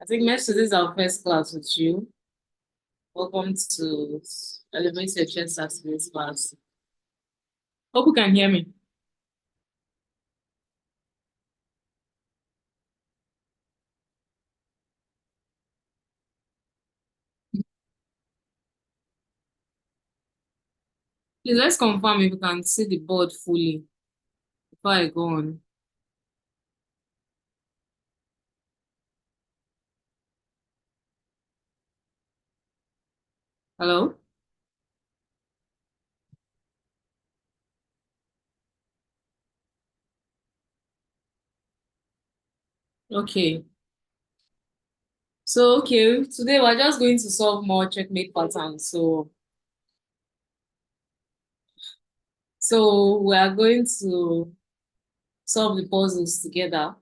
I think next to this is our first class with you. Welcome to Elevate Your Chest Activities class. Hope you can hear me. Please let's confirm if you can see the board fully before I go on. Hello? Okay. So today we're just going to solve more checkmate patterns. So we are going to solve the puzzles together.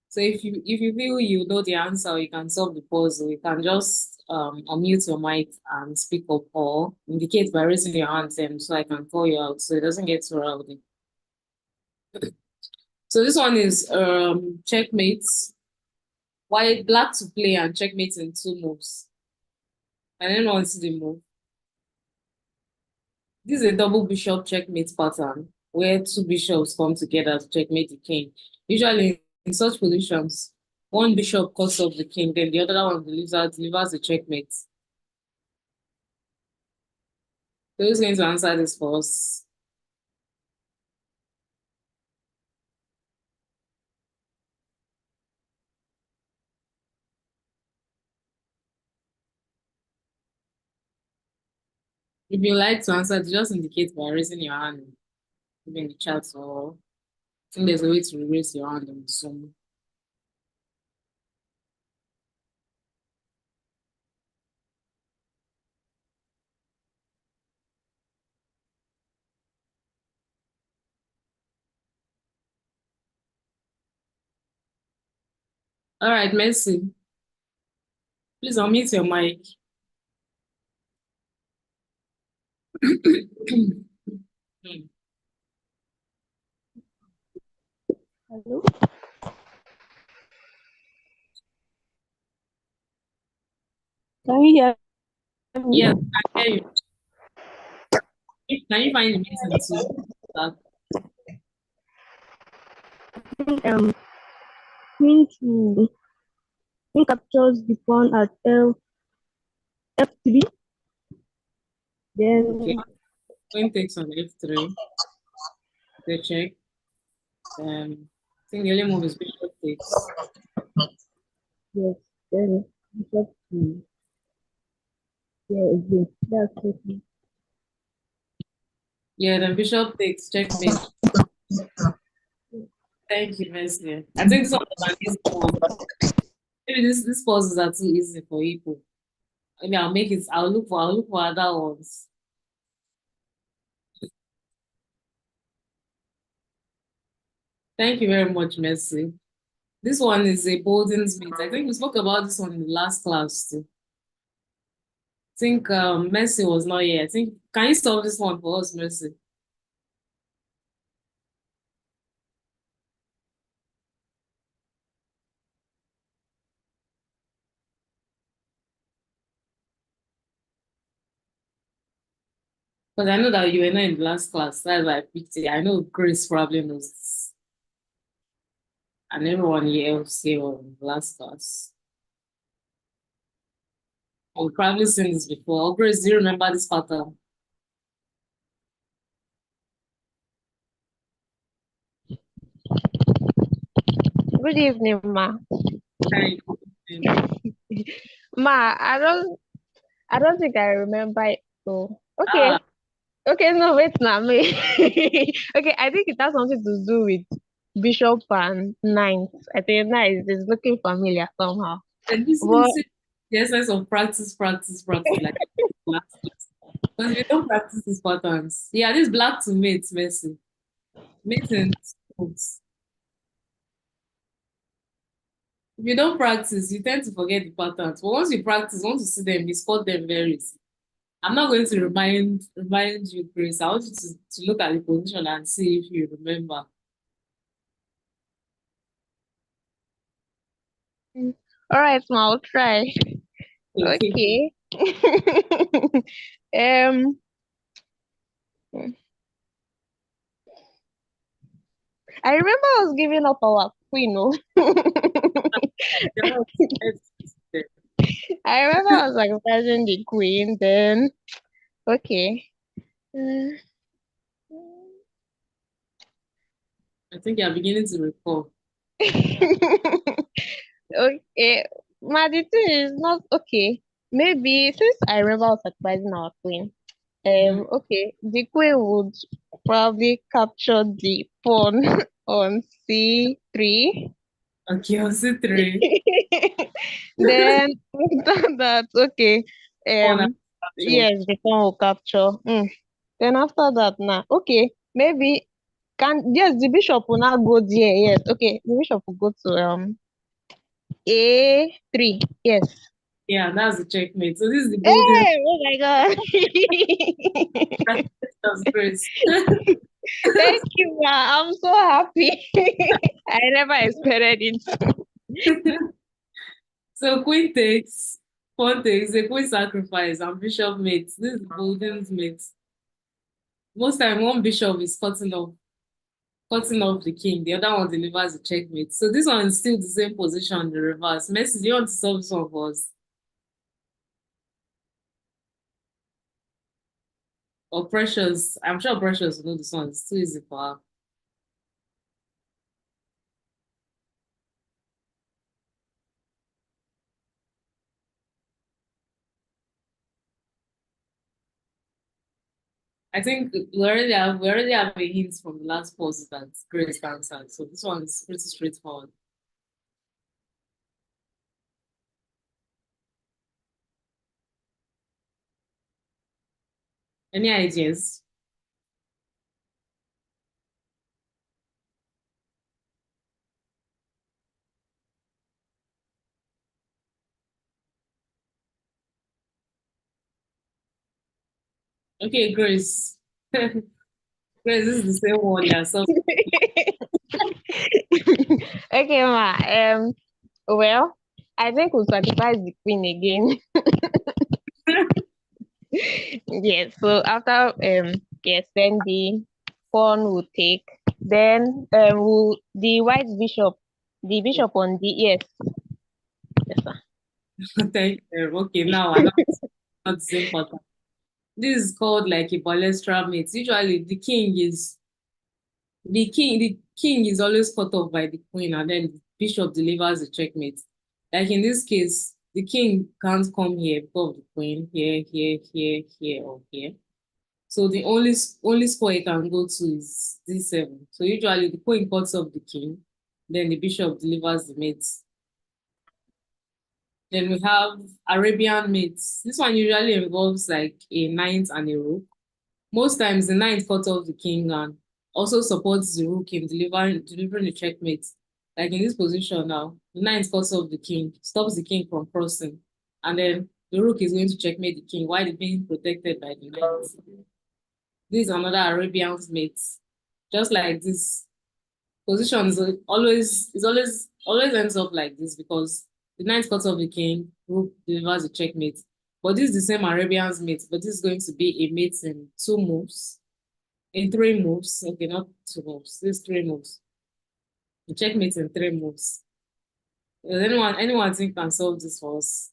So if you feel you know the answer, you can solve the puzzle. You can just unmute your mic and speak up or indicate by raising your hand so I can call you out so it doesn't get too rowdy. So this one is checkmate. White black to play and checkmate in 2 moves. And then want to see the move. This is a double bishop checkmate pattern where 2 bishops come together to checkmate the king. Usually in such positions, one bishop cuts off the king, then the other one delivers the checkmate. So who's going to answer this for us? If you like to answer, just indicate by raising your hand in the chat, or I think there's a way to raise your hand on Zoom. All right, Mercy. Please unmute your mic. Hello? Can you hear me? Yes, I hear you. Can you find the meeting too? Queen to queen captures the pawn at F3. Okay. Then Queen takes on F3. They check. I think the only move is bishop takes. yes, then bishop to again. That's it. Yeah, then bishop takes checkmate. Thank you, Mercy. I think this one was an easy one. Maybe this puzzles are too easy for people. Maybe I'll make it. I'll look for other ones. Thank you very much, Mercy. This one is a Bolden's mate. I think we spoke about this one in the last class too. I think Mercy was not here. I think can you solve this one for us, Mercy? Because I know that you were not in the last class. That's why I picked it. I know Grace probably knows this. And everyone else here was in the last class. I've probably seen this before. Oh, Grace, do you remember this pattern? Good evening, ma. Hi. Ma, I don't think I remember it. So okay. Ah, Okay, no, wait now, me. Okay, I think it has something to do with bishop and ninth. I think that is looking familiar somehow. and But this is the essence of practice, like last class. Because we don't practice these patterns. Yeah, this black to mate, Mercy. Mate and sports. If you don't practice, you tend to forget the patterns. But once you practice, once you see them, you spot them very easy. I'm not going to remind you, Grace. I want you to look at the position and see if you remember. All right, ma, I'll try. Okay. Okay. um, I remember I was giving up our queen. No, That was- I remember I was like sacrificing the queen. Then okay. Uh, I think you're beginning to recall. okay, ma, the thing is not okay. Maybe since I remember I was sacrificing our queen. Mhm. Okay, the queen would probably capture the pawn on C3. Okay, I'll say three. Then after that, okay, On a capture. yes, the pawn will capture. Then after that, now, okay, maybe can yes, the bishop will now go there. Yes, okay, the bishop will go to A3. Yes. Yeah, that's the checkmate. So this is the golden. Hey, oh my God. That's great. Thank you, ma. I'm so happy. I never expected it. So queen takes, pawn takes, the queen sacrifice, and bishop mates. This is the golden mates. Most time one bishop is cutting off the king, the other one delivers the checkmate. So this one is still the same position, the reverse. Messi, do you want to solve this one for us? Or Precious? I'm sure Precious will know this one. It's too easy for her. I think we already have a hint from the last post that Grace answered. So this one is pretty straightforward. Any ideas? Okay, Grace. Grace, this is the same one. Yeah. So Okay, ma. Well, I think we'll sacrifice the queen again. Yes. So after yes, then the pawn will take. Then will the white bishop, the bishop on the yes, yes, sir. thank you. Okay, now I know it's not the same pattern. This is called like a balestra mate. Usually the king is always cut off by the queen, and then the bishop delivers the checkmate. Like in this case, the king can't come here because of the queen here, here, here, here, or here. So the only square he can go to is D7. So usually the queen cuts off the king, then the bishop delivers the mate. Then we have Arabian mates. This one usually involves like a knight and a rook. Most times the knight cuts off the king and also supports the rook in delivering the checkmate. Like in this position now, the knight cuts off the king, stops the king from crossing, and then the rook is going to checkmate the king while being protected by the knight. This is another Arabian mate. Just like this position is always ends up like this because the knight cuts off the king, rook delivers the checkmate. But this is the same Arabian's mate, but this is going to be a mate in two moves, in three moves. Okay, not two moves. This is three moves. The checkmate in three moves. Does anyone think can solve this for us?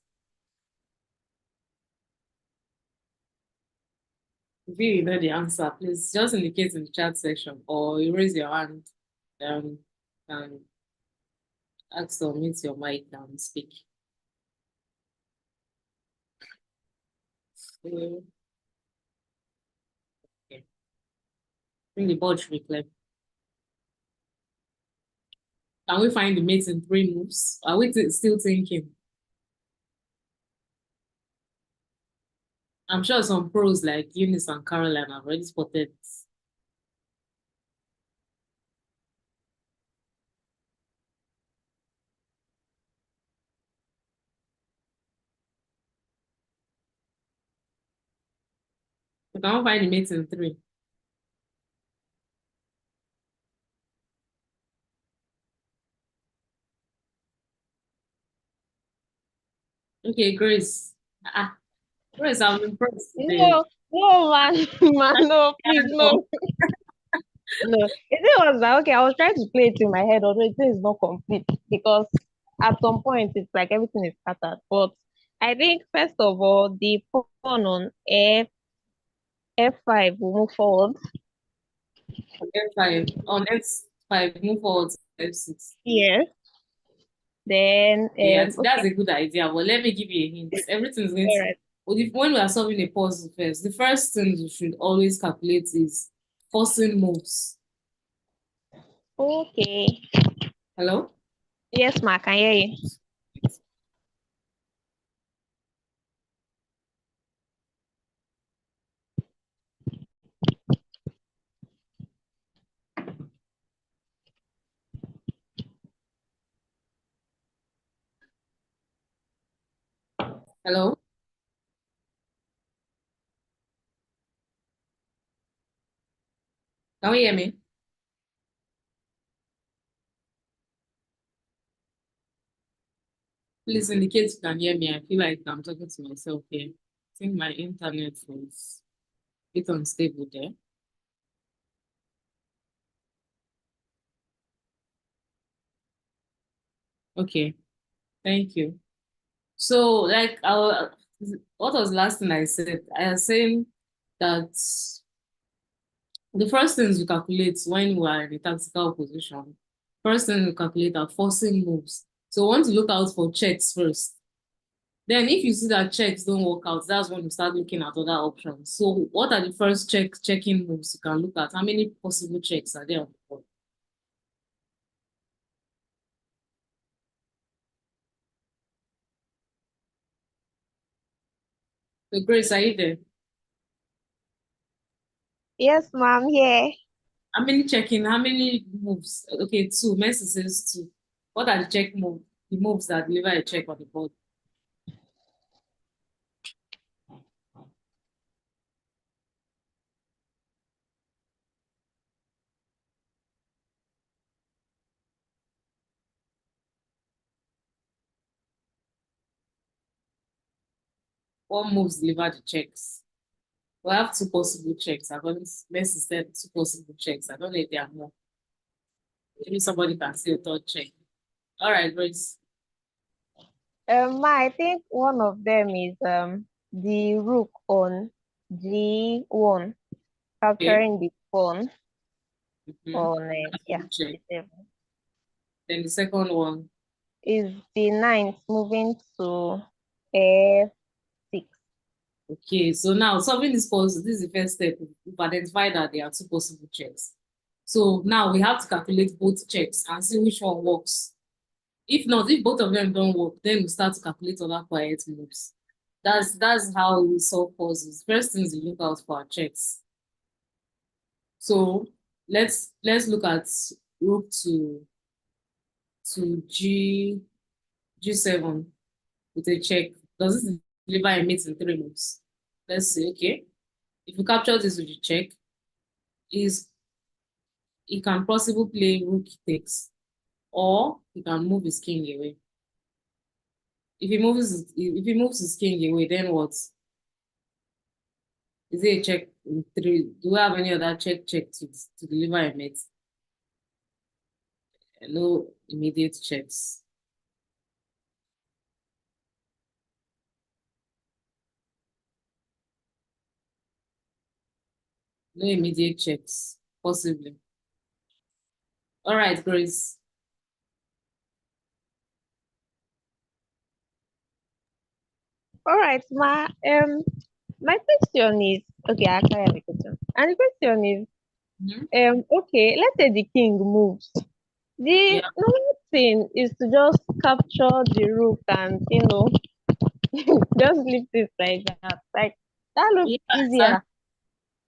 If you know the answer, please just indicate in the chat section or you raise your hand and ask to unmute your mic and speak. Okay. I think the board should be clear. Can we find the mate in three moves? Are we still thinking? I'm sure some pros like Eunice and Caroline have already spotted this. We can find the mate in three. Okay, Grace. Grace, I'm impressed today. No, no, man, man, no, please, no, no. The thing was that okay, I was trying to play it in my head, although it is not complete because at some point it's like everything is scattered. But I think first of all, the pawn on F5 will move forward. On F5. On F5, move forward to F6. Yes. Then Yeah, that's okay, a good idea. But let me give you a hint. Everything's going all to. right. Well, when we are solving a puzzle first, the first thing you should always calculate is forcing moves. Okay. Hello? Yes, ma, I can hear you. Hello? Can you hear me? Please indicate you can hear me. I feel like I'm talking to myself here. I think my internet is a bit unstable there. Okay, thank you. So, like, what was the last thing I said? I was saying that the first things we calculate when we are in a tactical position, first thing we calculate are forcing moves. So, we want to look out for checks first. Then, if you see that checks don't work out, that's when you start looking at other options. So, what are the first checking moves you can look at? How many possible checks are there on the board? So, Grace, are you there? Yes, ma'am. Yeah. How many checking? How many moves? Okay, two. Messi says two. What are the check moves? The moves that deliver a check on the board. What moves deliver the checks? We have two possible checks. Messi said two possible checks. I don't know if there are more. Maybe somebody can see a third check. All right, Grace. Ma, I think one of them is the rook on G1, Okay. capturing the pawn Mm-hmm. on That's a yeah, good check. D7. Then the second one. Is the ninth moving to F6? Okay, so now solving this puzzle, this is the first step. We've identified that there are two possible checks. So now we have to calculate both checks and see which one works. If not, if both of them don't work, then we start to calculate other quiet moves. That's how we solve puzzles. First things we look out for are checks. So let's look at rook to G7 with a check. Does this deliver a mate in three moves? Let's see. Okay, if you capture this with a check, is he can possibly play rook takes, or he can move his king away. If he moves his king away, then what? Is it a check in three? Do we have any other check to deliver a mate? No immediate checks. No immediate checks, possibly. All right, Grace. All right, ma. My question is okay. I actually have a question, and the question is Mhm. okay. Let's say the king moves. The Yeah, normal thing is to just capture the rook and just leave it like that. Like that looks yeah. easier.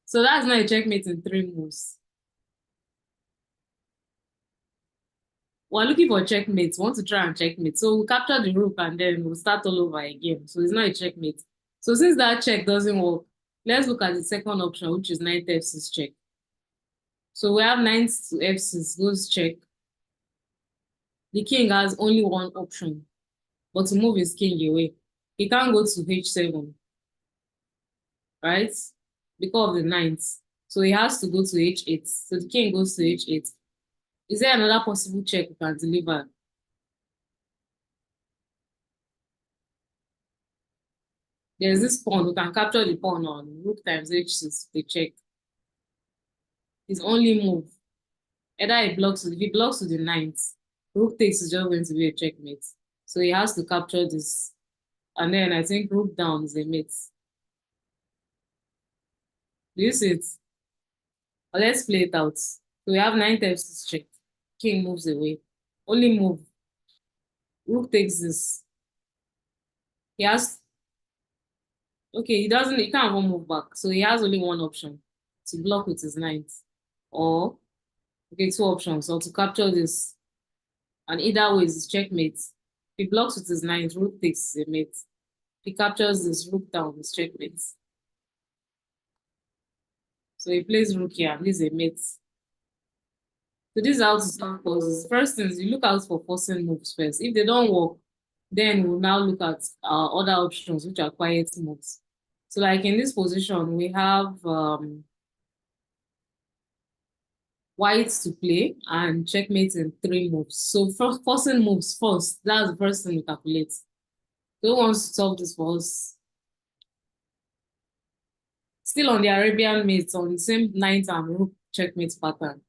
So that's not a checkmate in three moves. We're looking for checkmates. We want to try and checkmate. So we'll capture the rook and then we'll start all over again. So it's not a checkmate. So since that check doesn't work, let's look at the second option, which is knight f6 check. So we have knight to f6 goes check. The king has only one option, but to move his king away. he can't go to h7, right? Because of the ninth. So he has to go to h8. So the king goes to h8. Is there another possible check we can deliver? There's this pawn. We can capture the pawn on rook times h6. They check. His only move. Either he blocks, if he blocks to the ninth, rook takes is just going to be a checkmate. So he has to capture this. And then I think rook down is a mate. Do you see it? But let's play it out. So we have nine f6 check. King moves away. Only move. Rook takes this. He has, okay, he can't even move back. So he has only one option to block with his knight. Or, okay, two options. Or to capture this. And either way is checkmate. If he blocks with his knight, rook takes is a mate. If he captures this, rook down is checkmate. So he plays rook here, and this is a mate. So this is how to solve puzzles. First thing is you look out for forcing moves first. If they don't work, then we'll now look at other options, which are quiet moves. So like in this position, we have white to play and checkmate in 3 moves. So for forcing moves first, that's the first thing we calculate. So who wants to solve this for us? Still on the Arabian mates, on the same knight and rook checkmate pattern.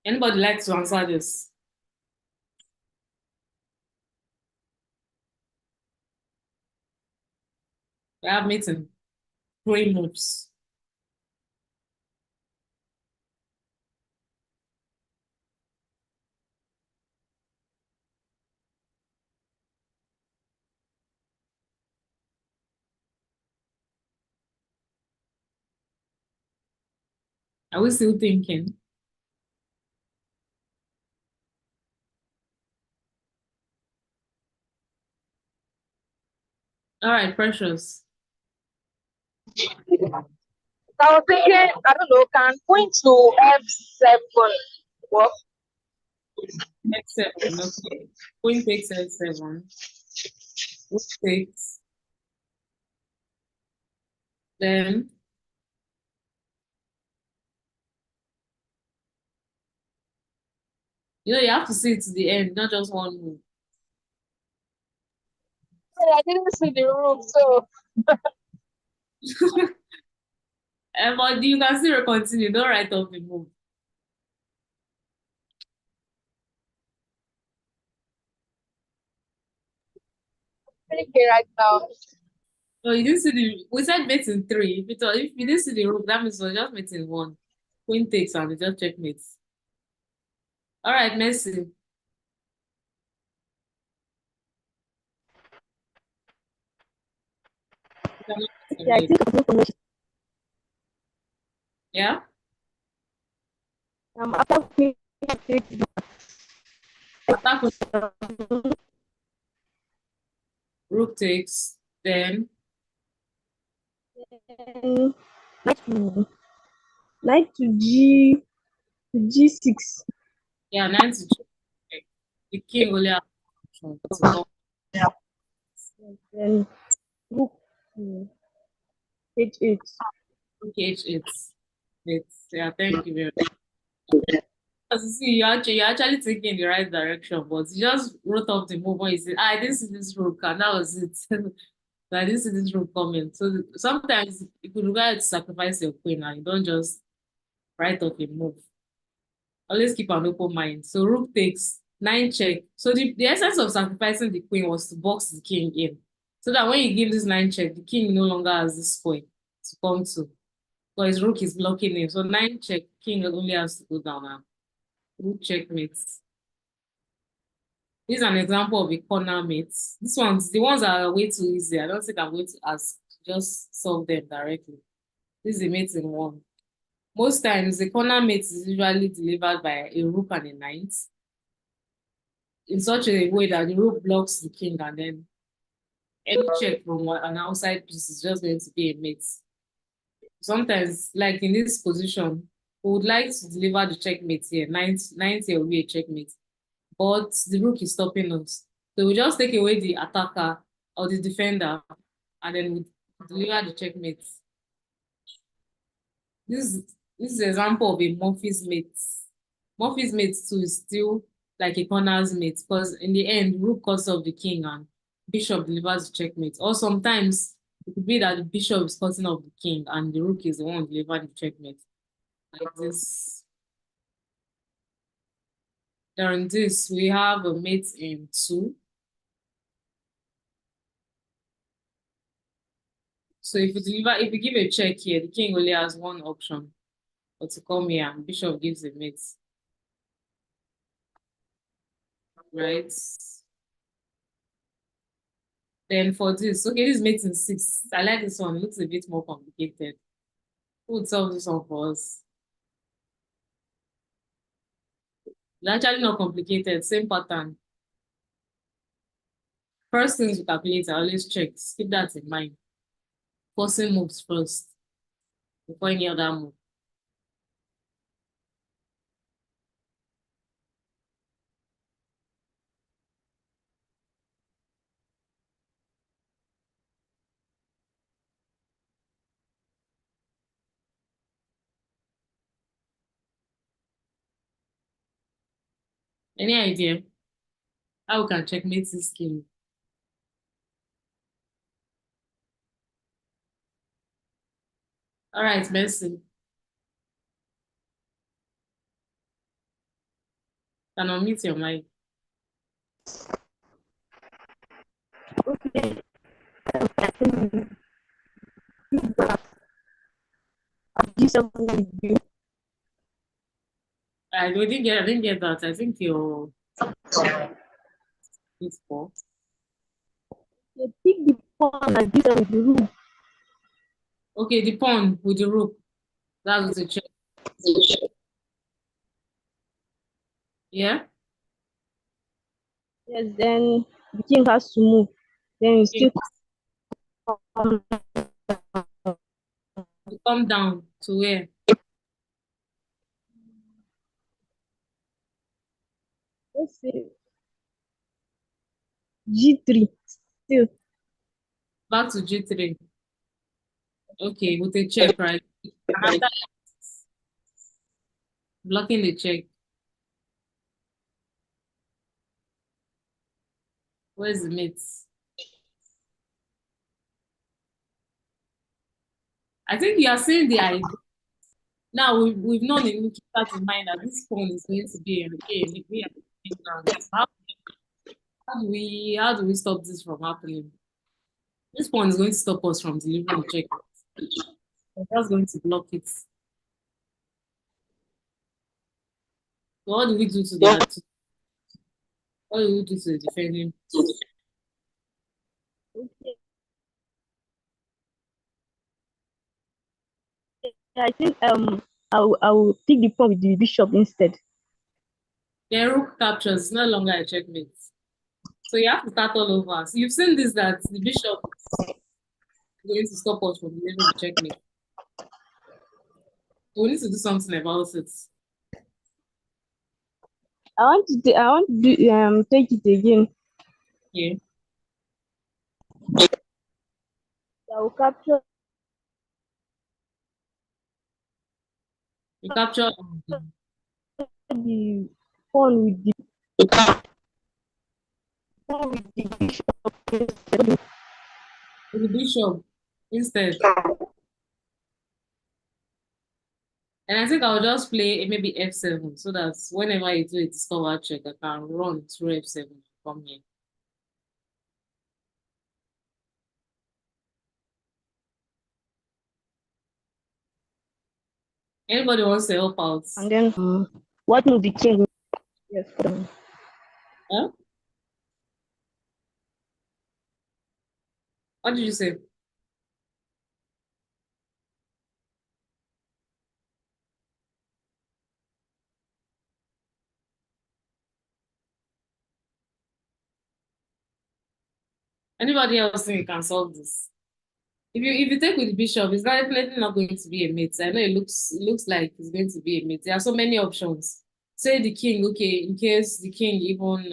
Anybody like to answer this? We have mate in 3 moves. Are we still thinking? All right, Precious. I was thinking, I don't know, can point to F7 work? F7, okay. Queen takes F7. Rook takes. Then you have to see it to the end, not just one move. I didn't see the room, so But you can still continue. Don't write off the move. thinking right now. So you didn't see we said mate in 3. If you didn't see the rook, that means we're just mate in 1. Queen takes and we just checkmate. All right, Messi. Yeah, I think I'm not Yeah? after queen takes Attack with rook takes, then knight to knight to g6. yeah, 9 to check. The king only has option to come Then rook to h8. rook h8. Yeah, thank you very much. As you see, you're actually thinking in the right direction, but you just wrote off the move when you said, I didn't see this rook, and that was it. So I didn't see this rook coming. So sometimes you could require to sacrifice your queen and you don't just write off a move. Always keep an open mind. So rook takes 9 check. So the essence of sacrificing the queen was to box the king in. So that when you give this 9 check, the king no longer has this point to come to. Because his rook is blocking him. So 9 check, king only has to go down now. Rook checkmates. This is an example of a corner mate. The ones that are way too easy. I don't think I'm going to ask. Just solve them directly. This is a mate in 1. Most times, the corner mate is usually delivered by a rook and a knight in such a way that the rook blocks the king and then Any check from an outside piece is just going to be a mate. Sometimes, like in this position, we would like to deliver the checkmate here. 90 will be a checkmate. But the rook is stopping us. So we just take away the attacker or the defender and then we deliver the checkmate. This is an example of a Murphy's mate. Murphy's mate too is still like a corner's mate because in the end, rook cuts off the king and bishop delivers the checkmate. Or sometimes it could be that the bishop is cutting off the king and the rook is the one delivering the checkmate. Like this. During this, we have a mate in 2. So if you give a check here, the king only has one option, or to come here, and bishop gives a mate, right? Then for this, okay, this is mate in 6. I like this one. It looks a bit more complicated. Who would solve this one for us? It's actually not complicated. Same pattern. First things we calculate, I always check. Keep that in mind. Forcing moves first before any other move. Any idea how we can checkmate this king? All right, Mercy. Can unmute your mic. Okay. I think this something you I didn't get that. I think you're it's four. pick the pawn and this on the room. Okay, the pawn with the rook. That was a check. Yeah? Yes, then the king has to move. Then you Okay. still come. You come down to where? Let's say G3. Still, Back to G3. Okay, with a check, right? And after blocking the check, where's the mate? I think you are saying the idea. Now we've known it, we keep that in mind that this pawn is going to be a we are taking ground. So how do we stop this from happening? This pawn is going to stop us from delivering the check. We're just going to block it. So what do we do to what do we do to the defending? okay. I think I will take the pawn with the bishop instead. The rook captures is no longer a checkmate. So you have to start all over. So you've seen this that the bishop is going to stop us from delivering the checkmate. So we need to do something about it. I want to do, take it again. Yeah. I will capture You capture the pawn with the pawn with the bishop instead. the bishop instead. And I think I'll just play maybe f7 so that whenever you do a discover check, I can run through f7 from here. Anybody wants to help out? And then what move the king? Yes. Huh? What did you say? Anybody else think you can solve this? If you take with the bishop, it's definitely not going to be a mate. I know it looks like it's going to be a mate. There are so many options. Say the king, okay, in case the king even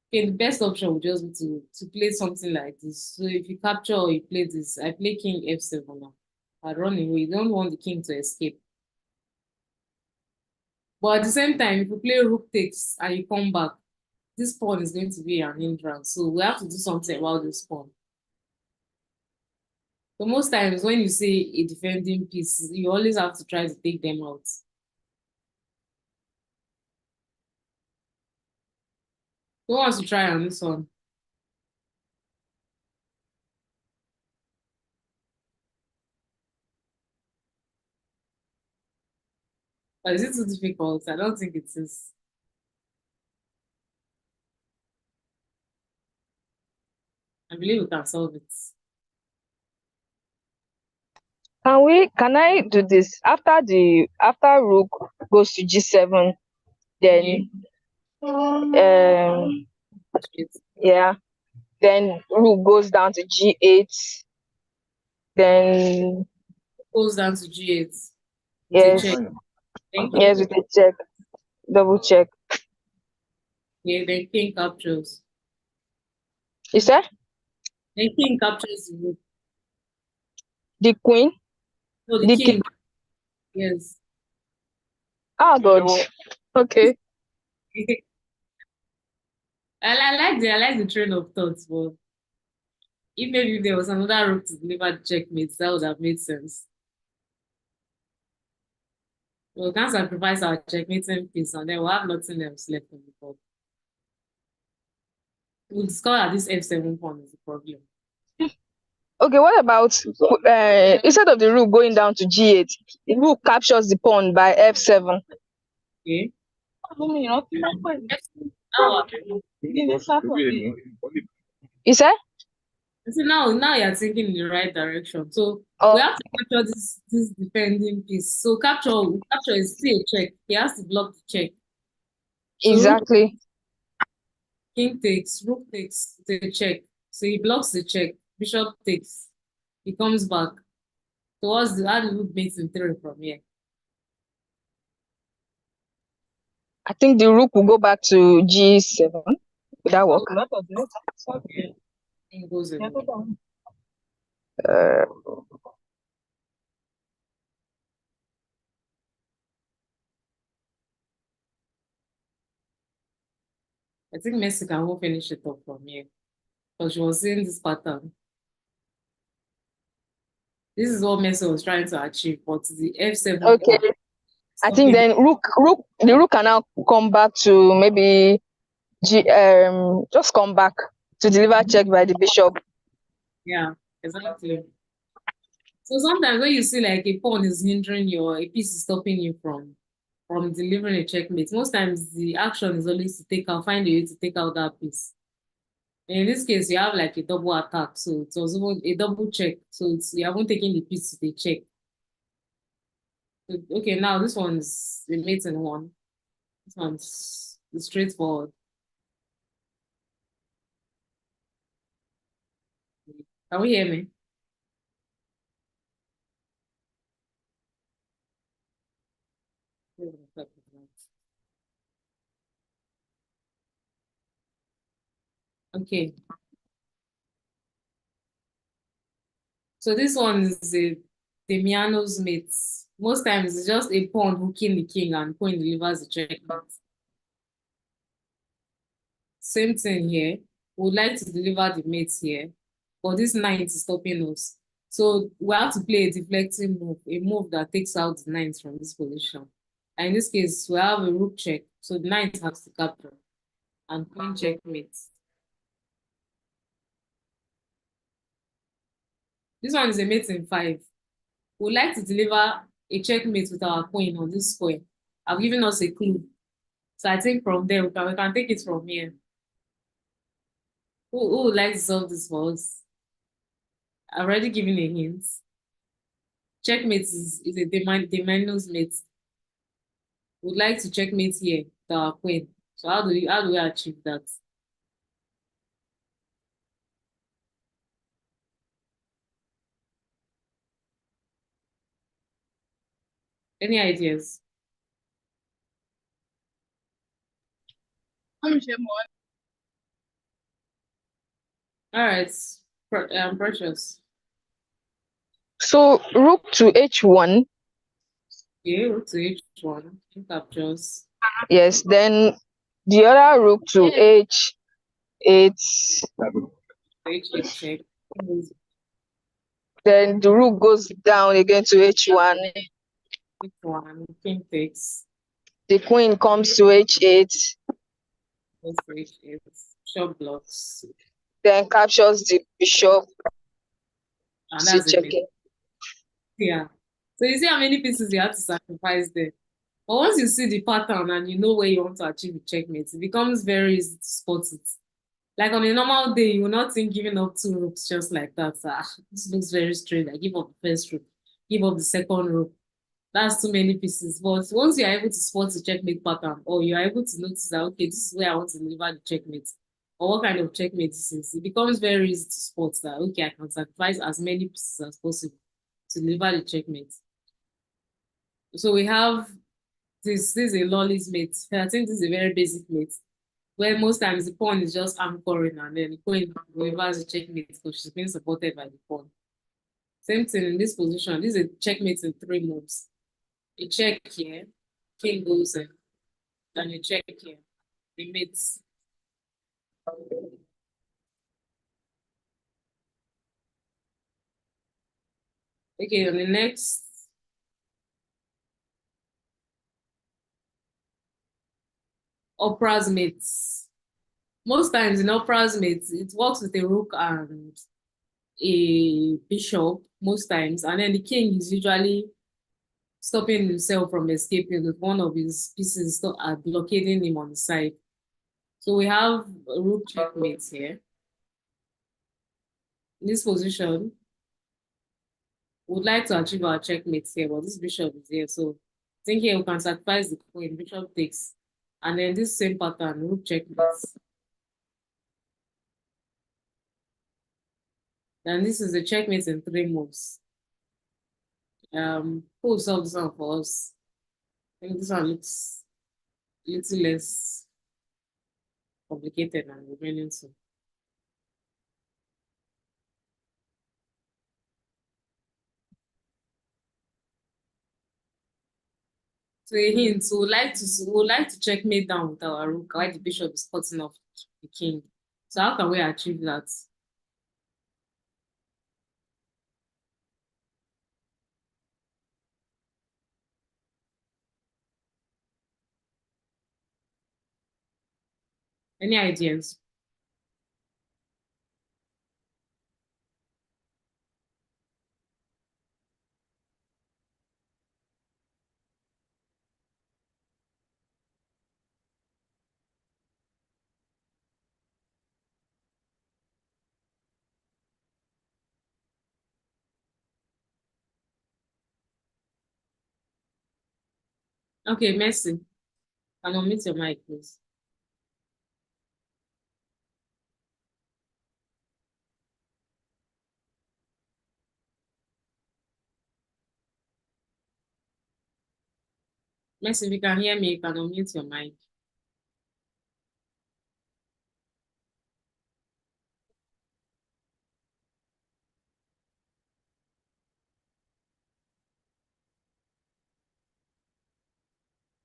okay, the best option would just be to play something like this. So if you capture or you play this, I play king f7 now. I run away. You don't want the king to escape. But at the same time, if you play rook takes and you come back, this pawn is going to be an hindrance. So we have to do something about this pawn. So most times when you see a defending piece, you always have to try to take them out. Who wants to try on this one? Or is it too difficult? I don't think it is. I believe we can solve it. Can I do this after rook goes to g7, Okay. then yeah, then rook goes down to g8, then Goes down to g8 with a yes, check. Then yes, king. with a check, double check. Yeah, then king captures. You said Then king captures the rook. the queen, No, the the king. king. Yes. Oh God. Okay. I like the train of thoughts, but if maybe there was another rook to deliver checkmates, that would have made sense. We can sacrifice our checkmating piece and then we'll have nothing else left on the board. We'll discover that this f7 pawn is the problem. Okay, what about instead of the rook going down to g8, the rook captures the pawn by f7. Okay. You said? So now you're thinking in the right direction. So we Oh, have to capture this defending piece. So capture is still a check. He has to block the check. So rook, exactly. king takes, rook takes the check. So he blocks the check. Bishop takes. He comes back. So how do rook makes in three from here? I think the rook will go back to g7. Would that work? Yeah, king goes away. Uh, I think Mexican will finish it up from here. Because she was seeing this pattern. This is what Messi was trying to achieve, but the f7 okay. pawn I think stopping. then the rook can now come back to maybe just come back to deliver check by the bishop. Yeah, exactly. So sometimes when you see like a pawn is hindering a piece is stopping you from delivering a checkmate, most times the action is always to find a way to take out that piece. And in this case, you have like a double attack, so it was even a double check. So you haven't taken the piece to the check. So, okay, now this one's the mate in one. This one's straightforward. Can we hear me? Okay. So this one is a Demiano's mate. Most times it's just a pawn hooking the king and pawn delivers the checkmate. Same thing here. We would like to deliver the mate here, but this knight is stopping us. So we have to play a deflecting move, a move that takes out the knight from this position. And in this case, we have a rook check, so the knight has to capture and queen checkmate. This one is a mate in 5. We would like to deliver a checkmate with our queen on this square. I've given us a clue. So I think from there, we can take it from here. Who would like to solve this for us? I've already given a hint. Checkmate is a Demandos mate. Would like to checkmate here with our queen. So how do we achieve that? Any ideas? Let me share more. All right, Precious. So rook to h1. Yeah, rook to h1. He captures. Yes, then the other rook to h8. H8 check. Then the rook goes down again to h1. H1. King takes. The queen comes to h8. Goes for h8. Bishop blocks. Then captures the bishop. And Still that's a mate. checking. Yeah. So you see how many pieces you have to sacrifice there. But once you see the pattern and you know where you want to achieve the checkmate, it becomes very easy to spot it. Like on a normal day, you will not think giving up two rooks just like that. This looks very strange. I give up the first rook, give up the second rook. That's too many pieces. But once you're able to spot the checkmate pattern, or you're able to notice that, okay, this is where I want to deliver the checkmate, or what kind of checkmate this is, it becomes very easy to spot that, okay, I can sacrifice as many pieces as possible to deliver the checkmate. So we have this is a lolly's mate. I think this is a very basic mate, where most times the pawn is just anchoring and then the queen delivers the checkmate because she's being supported by the pawn. Same thing in this position. This is a checkmate in three moves. A check here, king goes in, then a check here. The mates. Okay, on the next opera's mates. Most times in opera's mates, it works with a rook and a bishop most times, and then the king is usually stopping himself from escaping with one of his pieces blockading him on the side. So we have a rook checkmate here. In this position, we would like to achieve our checkmate here, but this bishop is here. So I think here we can sacrifice the queen, bishop takes, and then this same pattern, rook checkmate. Then this is a checkmate in three moves. Who will solve this one for us? I think this one looks a little less complicated than the remaining two. So a hint, we would like to checkmate down with our rook while the bishop is cutting off the king. So how can we achieve that? Any ideas? Okay, Mercy, can you unmute your mic, please? Mercy, if you can hear me, you can unmute your mic.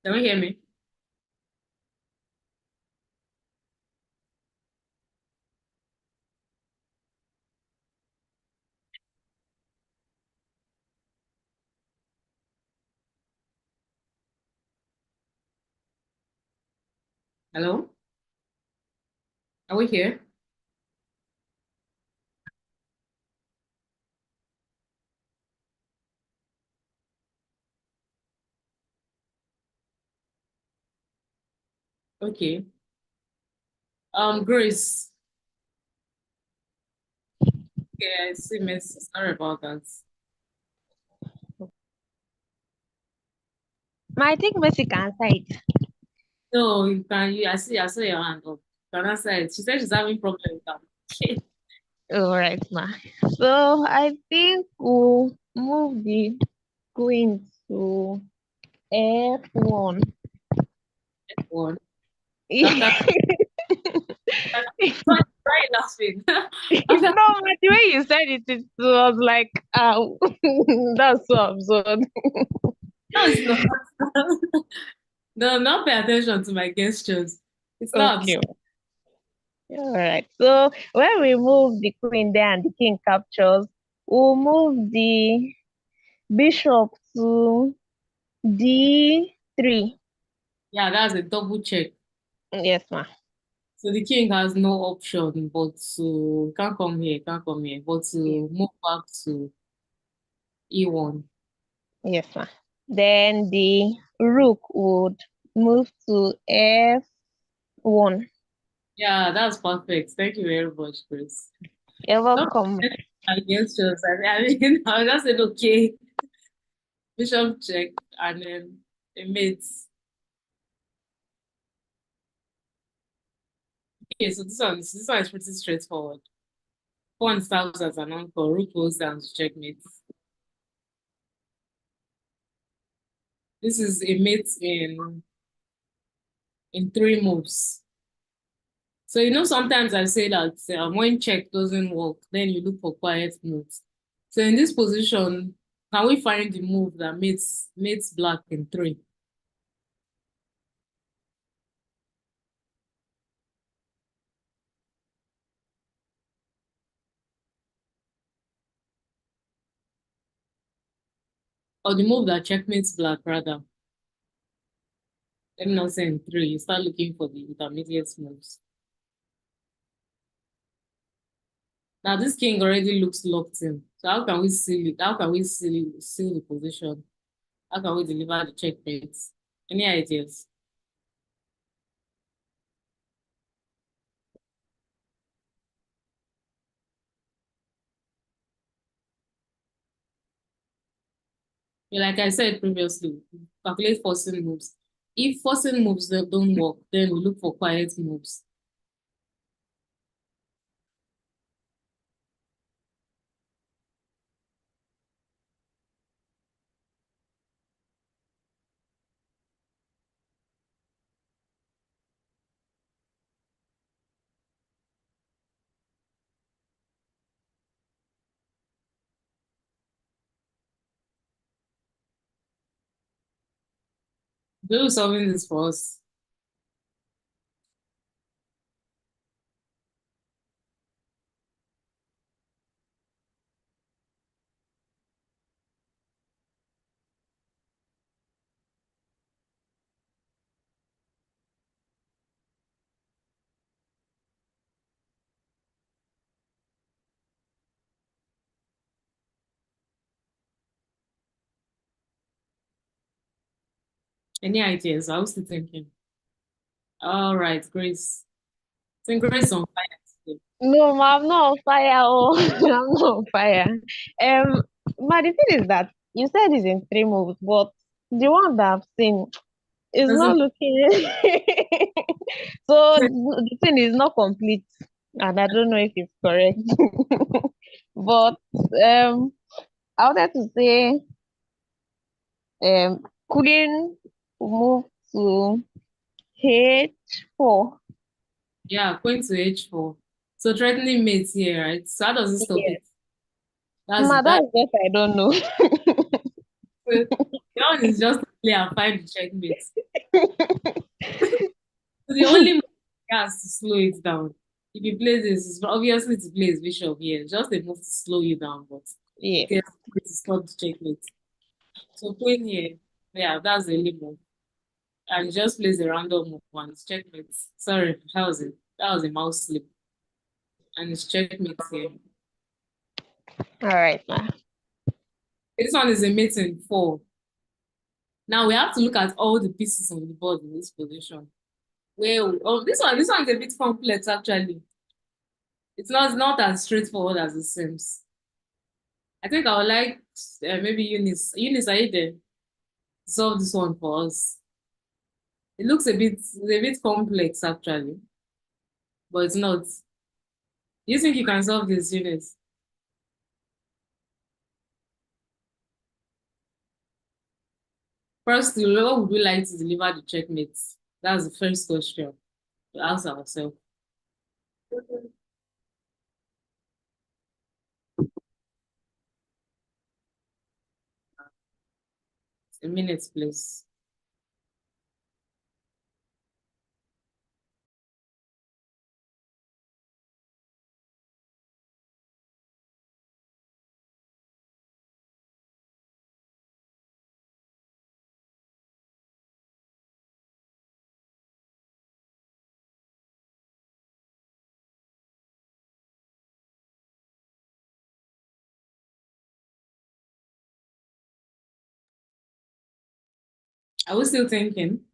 Can you hear me? Hello? Are we here? Okay. Grace. Okay, I see Mercy. Sorry about that. I think Messi can answer it. No, I saw your hand up. Can answer it. She said she's having problem with that. Okay. All right, ma. So I think we'll move the queen to F1. One. No, After try laughing. After but the way you said it, it was like, that's so absurd. no, it's not. No, not pay attention to my gestures. It's not Okay. absurd. All right. So when we move the queen there and the king captures, we'll move the bishop to D3. Yeah, that's a double check. Yes, ma. So the king has no option but to can't come here, can't come here, but Yes, to move back to E1. yes, ma. Then the rook would move to F1. Yeah, that's perfect. Thank you very much, Chris. You're Don't welcome. forget my gestures. I mean, I just said okay. Bishop check and then a mate. Okay, so this one is pretty straightforward. Pawn serves as an anchor, rook goes down to checkmate. This is a mate in three moves. So sometimes I say that when check doesn't work, then you look for quiet moves. So in this position, can we find the move that mates black in three? Or the move that checkmates black rather. Let me not say in three. You start looking for the intermediate moves. Now this king already looks locked in. So how can we seal it? How can we seal the position? How can we deliver the checkmates? Any ideas? Yeah, like I said previously, calculate forcing moves. If forcing moves don't work, then we look for quiet moves. Do solving this for us. Any ideas? I was still thinking. All right, Grace. I think Grace on fire today. No, ma, I'm not on fire. Oh, I'm not on fire. Ma, the thing is that you said it's in three moves, but the one that I've seen is not Doesn't looking. So the thing is not complete, and I don't know if it's correct. But I wanted to say queen move to H4. yeah, going to H4. So threatening mates here, right? So how does it stop Yes. it? That's Ma, that that's what I don't know. the one is just to play and find the checkmates. So the only move he has to slow it down. If he plays this, it's obviously to play his bishop here. Just a move to slow you down, but Yes. okay, to stop the checkmate. So queen here, yeah, that's the only move. And he just plays a random move and it's checkmate. Sorry, that was it. That was a mouse slip. And it's checkmate here. All right, ma. This one is a mate in four. Now we have to look at all the pieces on the board in this position. Well, oh, this one's a bit complex actually. It's not as straightforward as it seems. I think I would like maybe Eunice. Eunice, are you there? Solve this one for us. It's a bit complex actually, but it's not. Do you think you can solve this, Eunice? First, what would we like to deliver the checkmate? That's the first question to ask ourselves. A minute, please. Are we still thinking?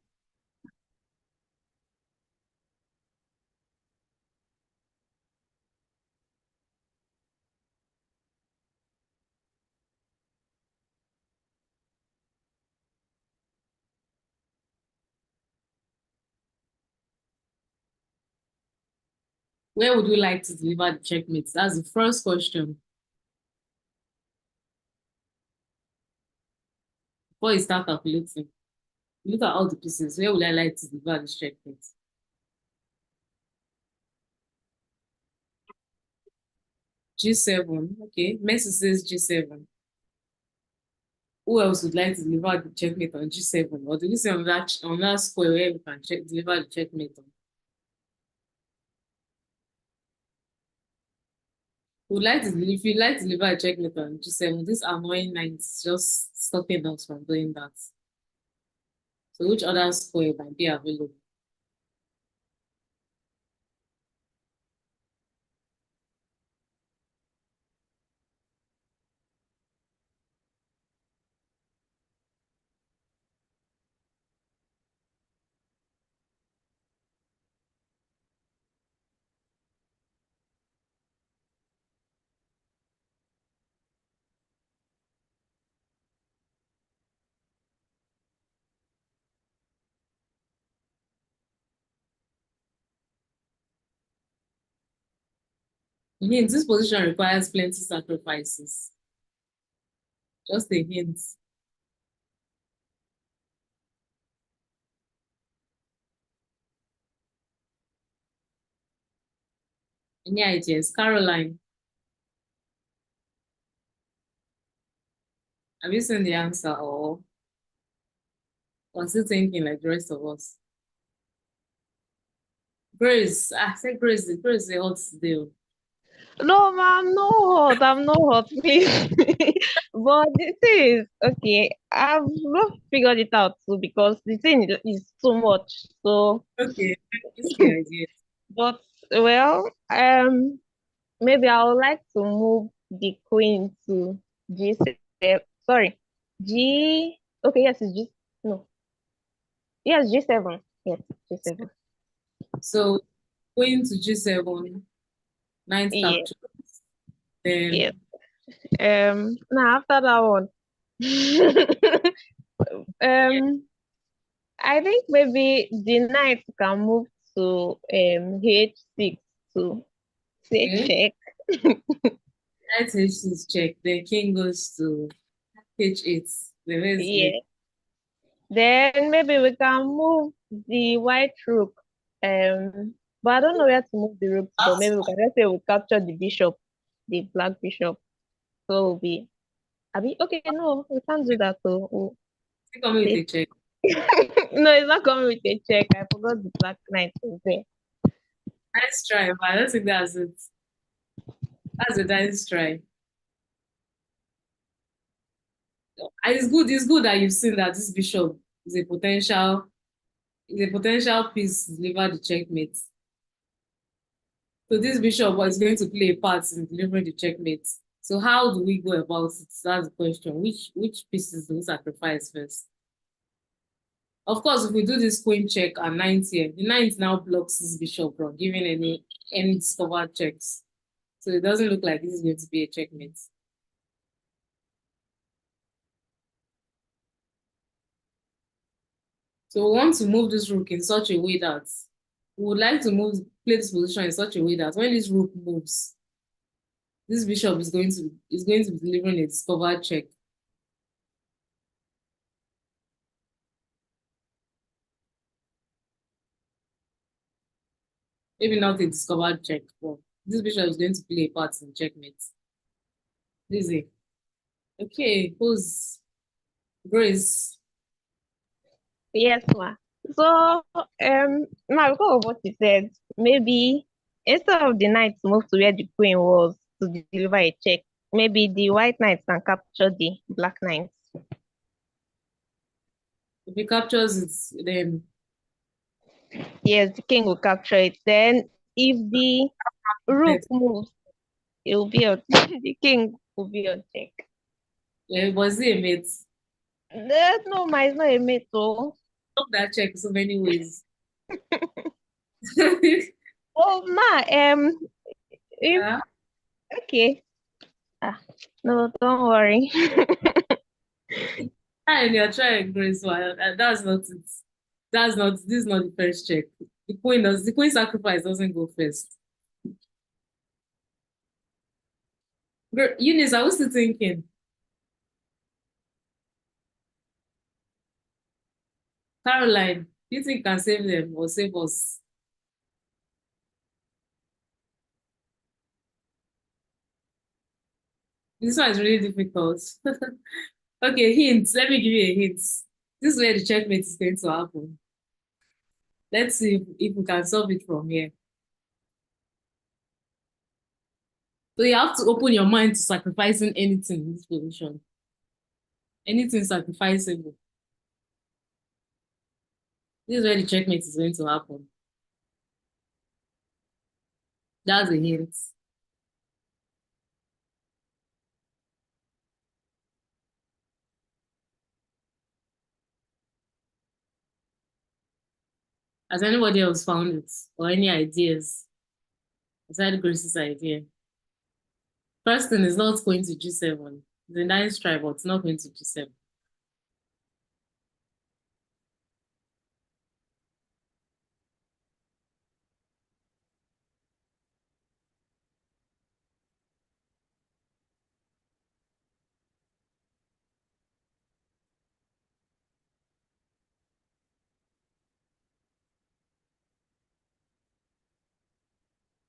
Where would we like to deliver the checkmate? That's the first question. Before you start calculating, look at all the pieces. Where would I like to deliver the checkmate? G7. Okay. Messi says G7. Who else would like to deliver the checkmate on G7? Or do you say on that square where we can deliver the checkmate on? If you'd like to deliver a checkmate on G7, this annoying knight is just stopping us from doing that. So which other square might be available? Hint, this position requires plenty sacrifices. Just a hint. Any ideas? Caroline, have you seen the answer or still thinking like the rest of us? Grace, I said Grace. Grace is a hot deal. No, ma'am, no hot. I'm not hot, please. But the thing is, okay, I've not figured it out too because the thing is so much. So, Okay, this is the idea. but well, maybe I would like to move the queen to G7. Sorry, G. Okay, yes, it's G. No, yes, G7. Yes, G7. So going to G7, knight Yeah, capture, yeah. then Now after that one, I think maybe the knight can move to H6 to say okay, check. knight H6 check, then king goes to H8. Then where's the Yeah. Then maybe we can move the white rook. But I don't know where to move the rook to, but maybe we can just say we capture the bishop, the black bishop. So we'll be okay, no, we can't do that though. coming with Say a check? no, it's not coming with a check. I forgot the black knight is there. Nice try, but I don't think that's it. That's a nice try. And it's good that you've seen that this bishop is a potential piece to deliver the checkmate. So this bishop is going to play a part in delivering the checkmate. So how do we go about it? That's the question. Which pieces do we sacrifice first? Of course, if we do this queen check and knight here, the knight now blocks this bishop from giving any discovered checks. So it doesn't look like this is going to be a checkmate. So we want to move this rook in such a way that we would like to play this position in such a way that when this rook moves, this bishop is going to be delivering a discovered check. Maybe not a discovered check, but this bishop is going to play a part in checkmate. Easy. Okay, who's Grace? Yes, ma. So, now because of what you said, maybe instead of the knight to move to where the queen was to deliver a check, maybe the white knight can capture the black knight. If he captures it, then Yes, the king will capture it. Then, if the rook moves, it will be on the king will be on check. yeah, was he a mate? No, ma, it's not a mate, oh. Stop that check so many ways. Oh, ma, if Yeah. okay, no, don't worry. And you're trying, Grace. Well, that's not it. That's not. This is not the first check. The queen does. The queen sacrifice doesn't go first. Eunice, I was still thinking. Caroline, do you think you can save them or save us? This one is really difficult. Okay, hints. Let me give you a hint. This is where the checkmate is going to happen. Let's see if we can solve it from here. So you have to open your mind to sacrificing anything in this position. Anything sacrificable. This is where the checkmate is going to happen. That's a hint. Has anybody else found it? Or any ideas? Aside Grace's idea. First thing is not going to G7. It's a nice try, but it's not going to G7.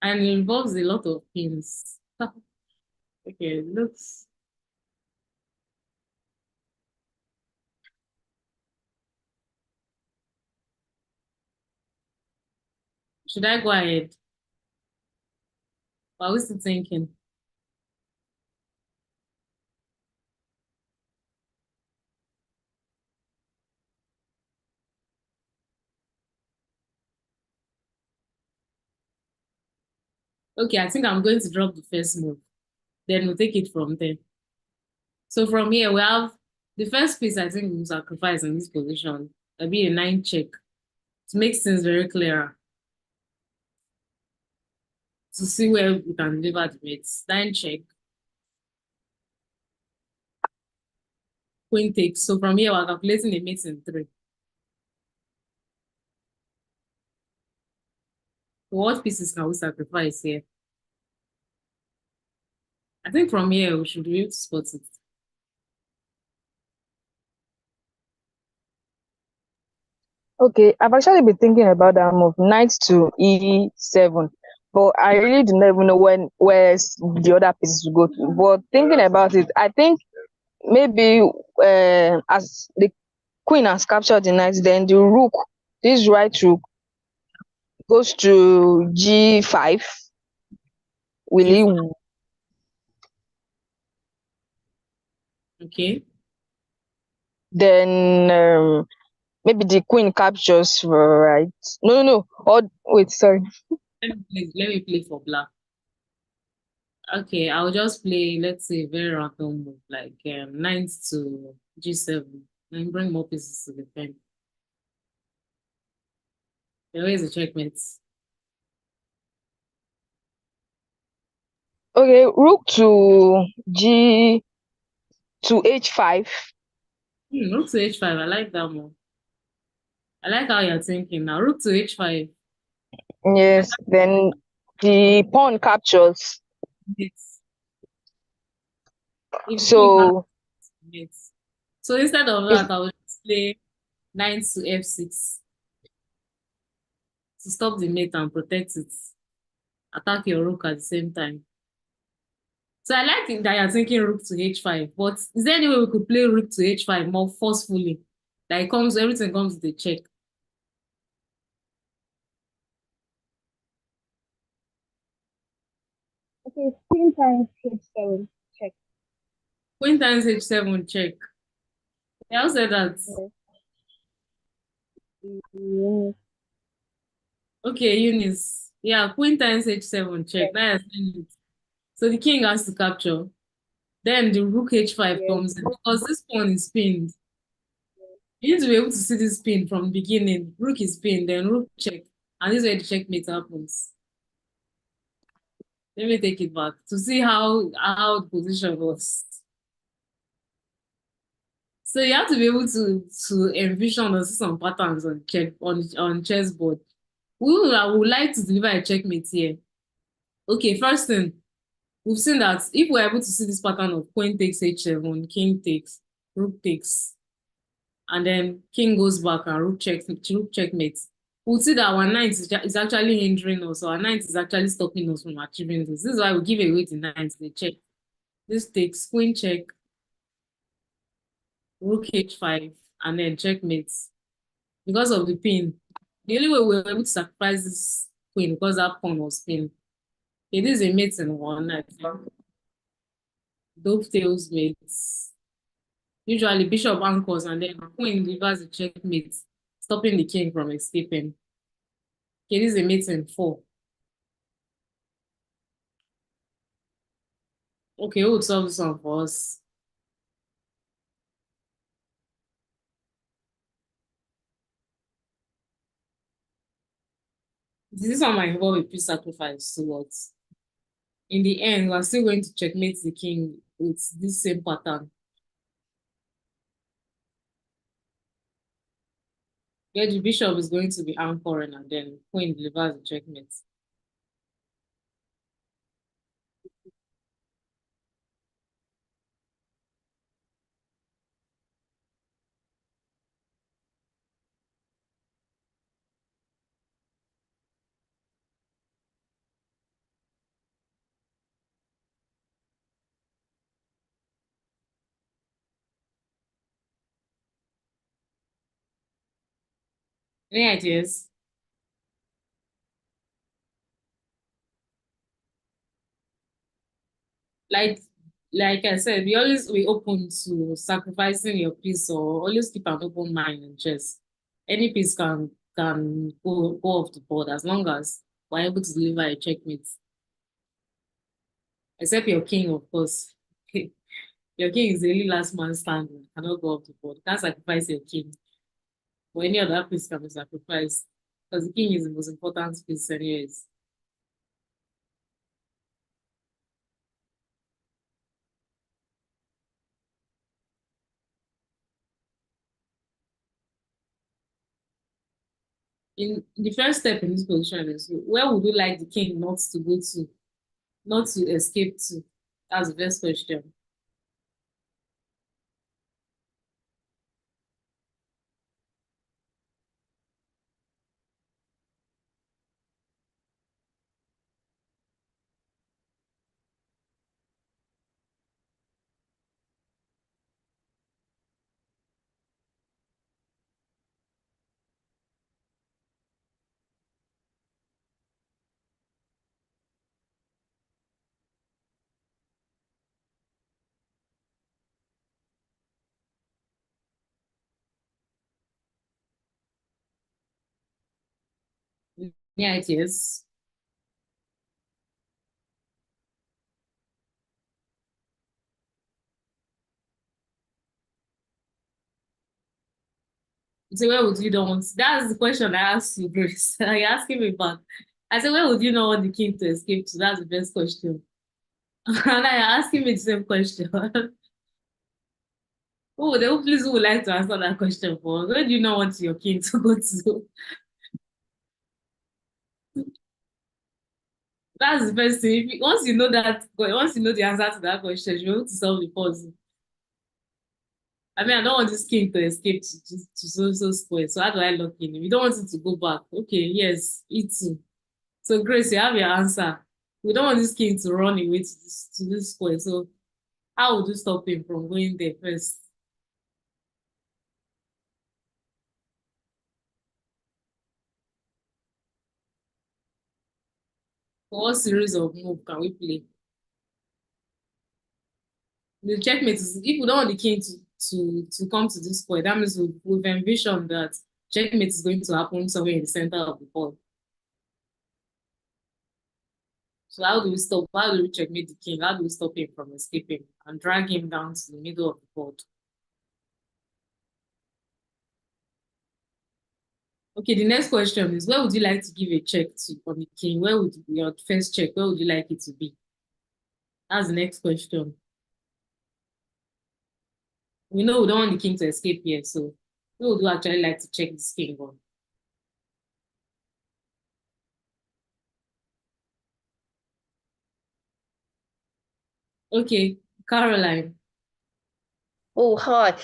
And it involves a lot of pins. Okay, looks. Should I go ahead? I was still thinking. Okay, I think I'm going to drop the first move. Then we'll take it from there. So from here, we have the first piece I think we'll sacrifice in this position. It'll be a 9 check. To make things very clear. To see where we can deliver the mates. 9 check. Queen takes. So from here, we're calculating a mate in 3. So what pieces can we sacrifice here? I think from here, we should be able to spot it. Okay, I've actually been thinking about that move, knight to e7, but I really do not even know where's the other pieces to go to. But thinking about it, I think maybe as the queen has captured the knight, then the rook, this right rook, goes to g5. Will he? G5. Okay. Then maybe the queen captures, right? No, no, no. Or wait, sorry. Let me play for black. Okay, I'll just play, let's say, a very random move, like knight to G7, and bring more pieces to the pen. There is a checkmate. Okay, rook to g to h5. Rook to H5, I like that move. I like how you're thinking now. Rook to H5. Yes, then the pawn captures. Yes. If the queen So captures, so instead of is that, I will just play knight to F6. to stop the mate and protect it. Attack your rook at the same time. So I like it that you're thinking rook to h5, but is there any way we could play rook to h5 more forcefully? Like everything comes with a check. Okay, queen times h7 check. Queen times h7 check. Yeah, who said that? Yes. Yes. Okay, Eunice. Yeah, queen times h7 check. Yes. That is it. So the king has to capture. Then the rook h5 Yes. comes in because this pawn is pinned. You need to be able to see this pin from the beginning. Rook is pinned, then rook check. And this is where the checkmate happens. Let me take it back to see how the position was. So you have to be able to envision or see some patterns on chessboard. I would like to deliver a checkmate here. Okay, first thing, we've seen that if we're able to see this pattern of queen takes h7, king takes, rook takes, and then king goes back and rook checkmate, we'll see that our knight is actually hindering us. So our knight is actually stopping us from achieving this. This is why we give away the knight, the check. This takes queen check, rook h5, and then checkmate. Because of the pin. The only way we were able to sacrifice this queen because that pawn was pinned. It is a mate in one, I think. Dovetails mates. Usually bishop anchors and then queen delivers the checkmate, stopping the king from escaping. Okay, this is a mate in 4. Okay, who would solve this one for us? This one might involve a piece sacrifice, so what? In the end, we're still going to checkmate the king with this same pattern. Yeah, the bishop is going to be anchoring and then queen delivers the checkmate. Any ideas? like like I said, we always be open to sacrificing your piece or always keep an open mind in chess. Any piece can go off the board as long as we're able to deliver a checkmate. Except your king, of course. Your king is the only last man standing, cannot go off the board. Can't sacrifice your king. Or any other piece can be sacrificed. Because the king is the most important piece anyways. In the first step in this position is where would you like the king not to go to? Not to escape to? That's the first question. Yeah, it is. So where would you not want? That's the question I asked you, Grace. You're asking me back. I said, where would you not want the king to escape to? That's the best question. And I asking me the same question. Who would like to answer that question for? Where do you not want your king to go to? That's the best thing. Once you know that, once you know the answer to that question, you're able to solve the puzzle. I mean, I don't want this king to escape to so square. So how do I lock in? If you don't want it to go back, okay, yes, E2. So Grace, you have your answer. We don't want this king to run away to this square. So how would you stop him from going there first? What series of move can we play? The checkmate is if we don't want the king to come to this square, that means we've envisioned that checkmate is going to happen somewhere in the center of the board. So how do we stop? How do we checkmate the king? How do we stop him from escaping and drag him down to the middle of the board? Okay, the next question is where would you like to give a check to on the king? Where would your first check? Where would you like it to be? That's the next question. We know we don't want the king to escape here, so where would you actually like to check this king on? Okay, Caroline. Oh, hi.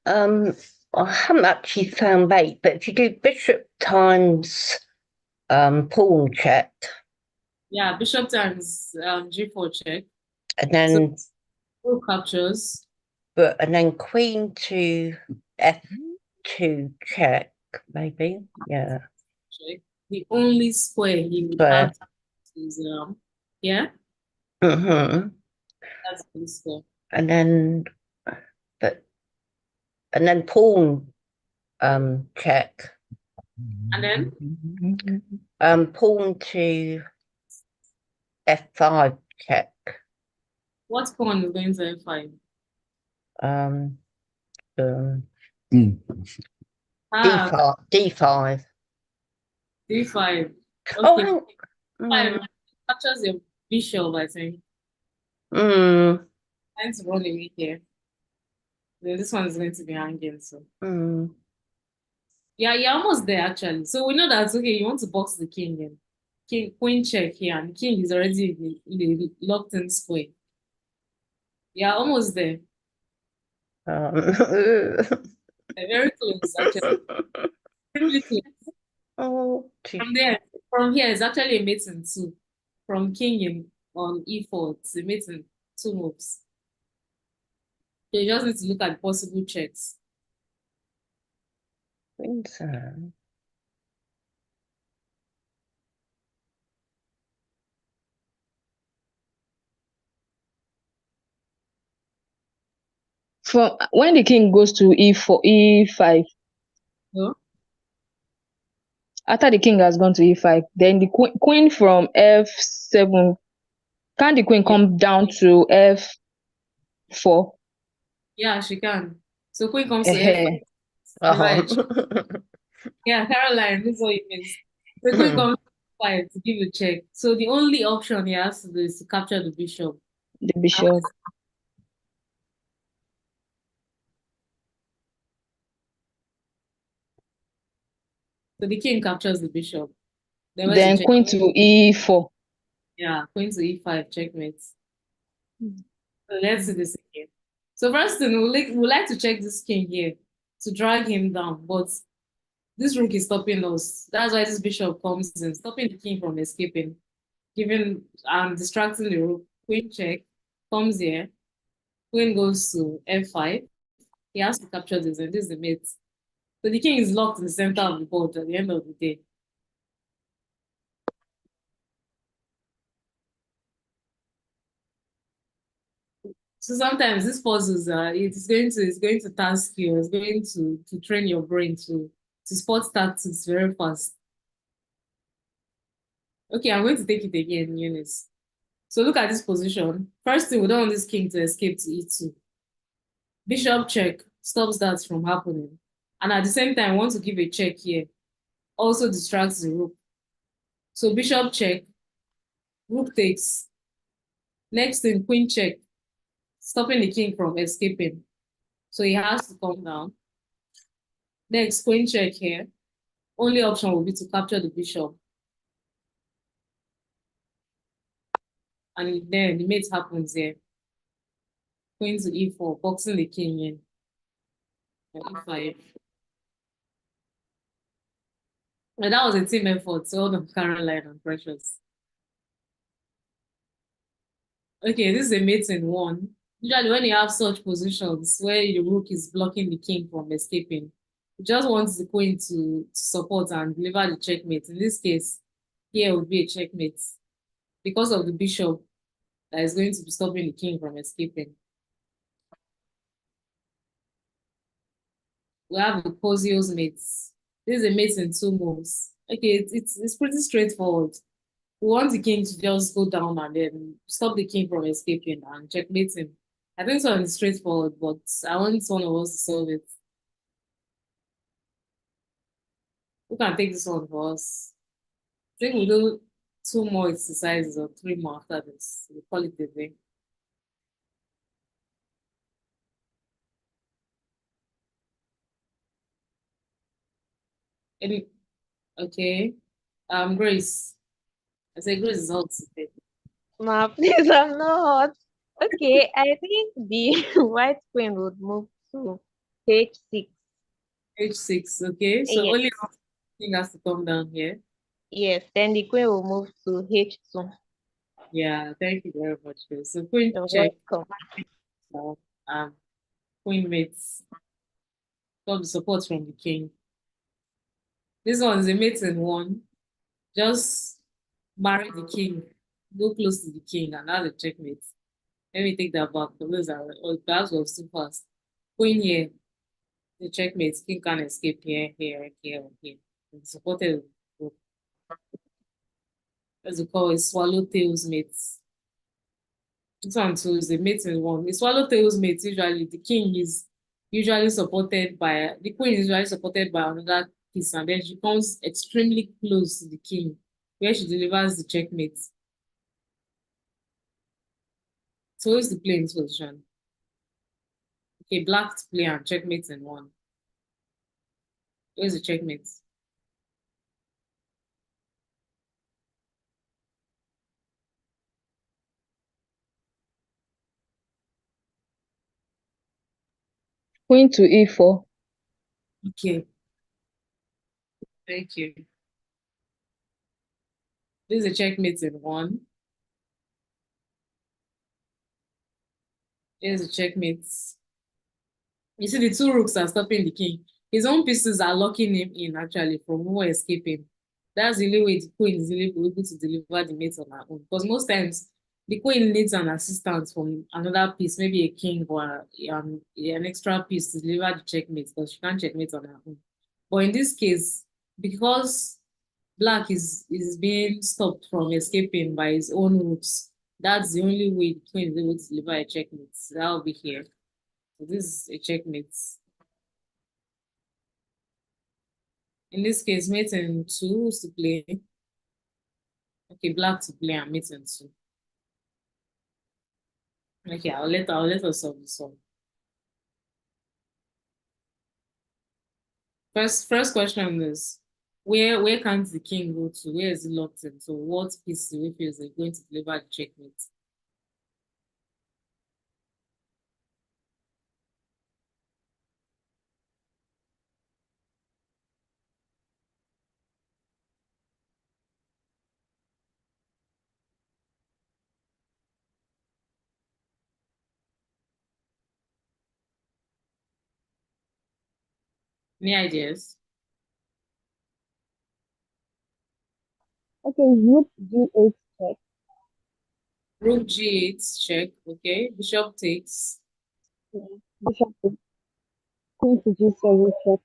I haven't actually found mate, but if you do bishop times pawn check, Yeah, bishop times g4 check. and then Rook captures. and then queen to f2 check, maybe. Yeah. Check. The only square he would Square. have is yeah, Mm-hmm. that's the square. And then pawn check. And then Pawn to f5 check. what pawn is going to f5? D5. D5. D5. Oh, Okay. hang, Five captures your bishop, I think. mm, Trying to run away here. Then this one is going to be hanging, so mm. yeah, you're almost there actually. So we know that okay, you want to box the king in. King queen check here, and king is already in the locked in square. Yeah, almost there. Very close, actually. Really close. Oh, From there, from here, it's actually a mate in two. From king in on e4, it's a mate in two moves. So you just need to look at possible checks. From when the king goes to e4, e5, No? after the king has gone to e5, then the queen from f7, can the queen Yeah. come down to f4? Yeah, she can. So queen comes to f5. Yeah, Caroline, this is what it means. So queen comes to f5 to give a check. So the only option he has to do is to capture the bishop. The bishop. So the king captures the bishop. Then where's the Then check? queen to e4. Yeah, queen to e5, checkmate. So let's see this again. So first thing, we like to check this king here to drag him down, but this rook is stopping us. That's why this bishop comes in, stopping the king from escaping, giving distracting the rook. Queen check comes here. Queen goes to f5. He has to capture this, and this is the mate. So the king is locked in the center of the board at the end of the day. So sometimes these puzzles it's going to task you, it's going to train your brain to spot tactics very fast. Okay, I'm going to take it again, Eunice. So look at this position. First thing, we don't want this king to escape to e2. Bishop check stops that from happening. And at the same time, we want to give a check here. Also distracts the rook. So bishop check, rook takes. Next thing, queen check, stopping the king from escaping. So he has to come down. Next, queen check here. Only option will be to capture the bishop. And then the mate happens here. Queen to e4, boxing the king in. E5. And that was a team effort, so all of Caroline and Precious. Okay, this is a mate in one. Usually when you have such positions where the rook is blocking the king from escaping, you just want the queen to support and deliver the checkmate. In this case, here would be a checkmate because of the bishop that is going to be stopping the king from escaping. We have the Pozio's mates. This is a mate in two moves. Okay, it's pretty straightforward. We want the king to just go down and then stop the king from escaping and checkmate him. I think so it's straightforward, but I want one of us to solve it. Who can take this one for us? I think we'll do two more exercises or three more after this. We'll call it a day. Any, okay. Grace. I say Grace is hot today. Ma, please, I'm not. Okay, I think the white queen would move to h6. H6, okay. So Yes, only one thing has to come down here. yes. Then the queen will move to h2. Yeah, thank you very much, Grace. So queen You're check. welcome. So, queen mates. Got the support from the king. This one is a mate in one. Just marry the king. Go close to the king and have a checkmate. Let me take that back. Those are that was too fast. Queen here, the checkmate. King can escape here, here, here, here. And supported. As we call it, swallowtail's mates. This one too is a mate in one. The swallowtail's mates usually the king is usually supported by the queen is usually supported by another piece, and then she comes extremely close to the king, where she delivers the checkmate. So who's to play in this position? Okay, black to play and checkmate in one. Where's the checkmate? Queen to e4. Okay, thank you. This is a checkmate in one. Here's a checkmate. You see, the two rooks are stopping the king. His own pieces are locking him in, actually, from who escaping. That's the only way the queen is really able to deliver the mate on her own. Because most times, the queen needs an assistant from another piece, maybe a king or an extra piece to deliver the checkmate, because she can't checkmate on her own. But in this case, because black is being stopped from escaping by his own roots, that's the only way the queen is able to deliver a checkmate. So that will be here. So this is a checkmate. In this case, mate and two is to play. Okay, black to play and mate and two. Okay, I'll let us solve this one. First question is where can the king go to? Where is he locked in? So what piece do we feel is going to deliver the checkmate? Any ideas? Okay, rook g8 check. Rook g8 check. Okay, bishop takes. Bishop to queen to g7 check.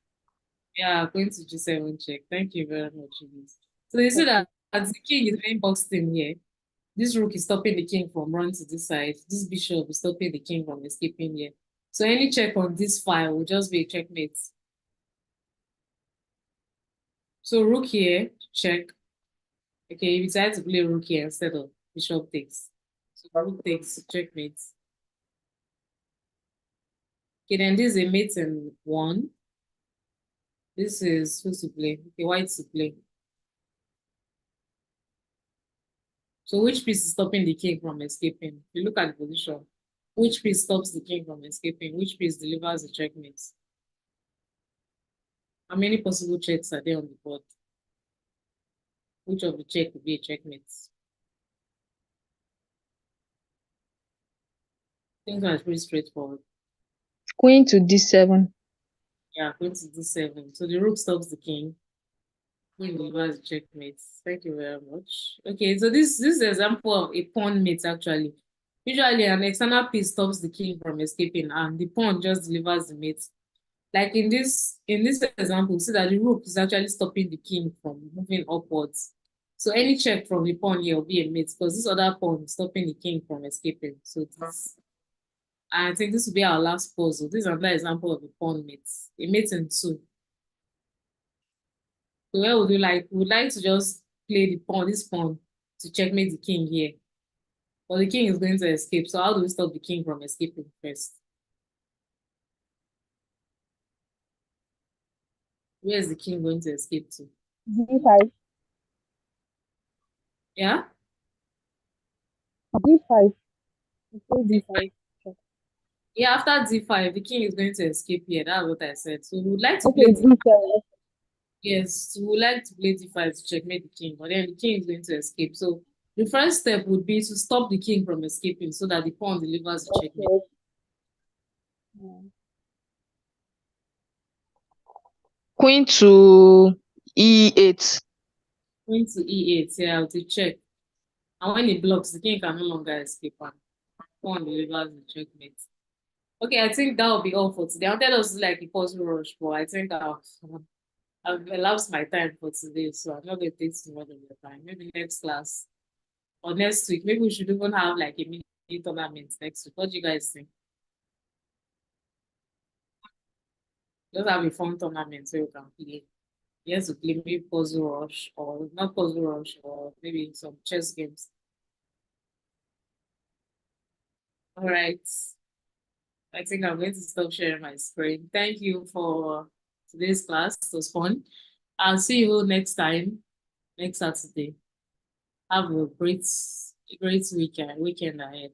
Yeah, going to g7 check. Thank you very much, Elise. So you see Okay. that as the king is being boxed in here, this rook is stopping the king from running to this side. This bishop is stopping the king from escaping here. So any check on this file will just be a checkmate. So rook here, check. Okay, you decide to play rook here instead of bishop takes. So rook takes, checkmate. Okay, then this is a mate in one. This is who's to play? Okay, white to play. So which piece is stopping the king from escaping? If you look at the position, which piece stops the king from escaping? Which piece delivers the checkmate? How many possible checks are there on the board? Which of the check would be a checkmate? Things are pretty straightforward. Queen to d7. Yeah, queen to d7. So the rook stops the king. Queen delivers the checkmate. Thank you very much. Okay, so this is an example of a pawn mate actually. Usually an external piece stops the king from escaping and the pawn just delivers the mate. Like in this example, see that the rook is actually stopping the king from moving upwards. So any check from the pawn here will be a mate because this other pawn is stopping the king from escaping. So this, I think this will be our last puzzle. This is another example of a pawn mate. A mate in two. So where would you like? We would like to just play the pawn, this pawn, to checkmate the king here. But the king is going to escape. So how do we stop the king from escaping first? Where is the king going to escape to? d5. Yeah? d5. D5. Yeah, after d5, the king is going to escape here. That's what I said. So we would like to play d7. yes, we would like to play d5 to checkmate the king, but then the king is going to escape. So the first step would be to stop the king from escaping so that the pawn delivers the checkmate. Queen to e8. Queen to e8, yeah, to check. And when it blocks, the king can no longer escape and pawn delivers the checkmate. Okay, I think that will be all for today. I wanted us to like a puzzle rush, but I think I've elapsed my time for today, so I'm not going to take too much of your time. Maybe next class or next week. Maybe we should even have like a mini tournament next week. What do you guys think? Just have a fun tournament so you can play. Yes, to play maybe puzzle rush or not puzzle rush or maybe some chess games. All right. I think I'm going to stop sharing my screen. Thank you for today's class. It was fun. I'll see you next time, next Saturday. Have a great weekend ahead.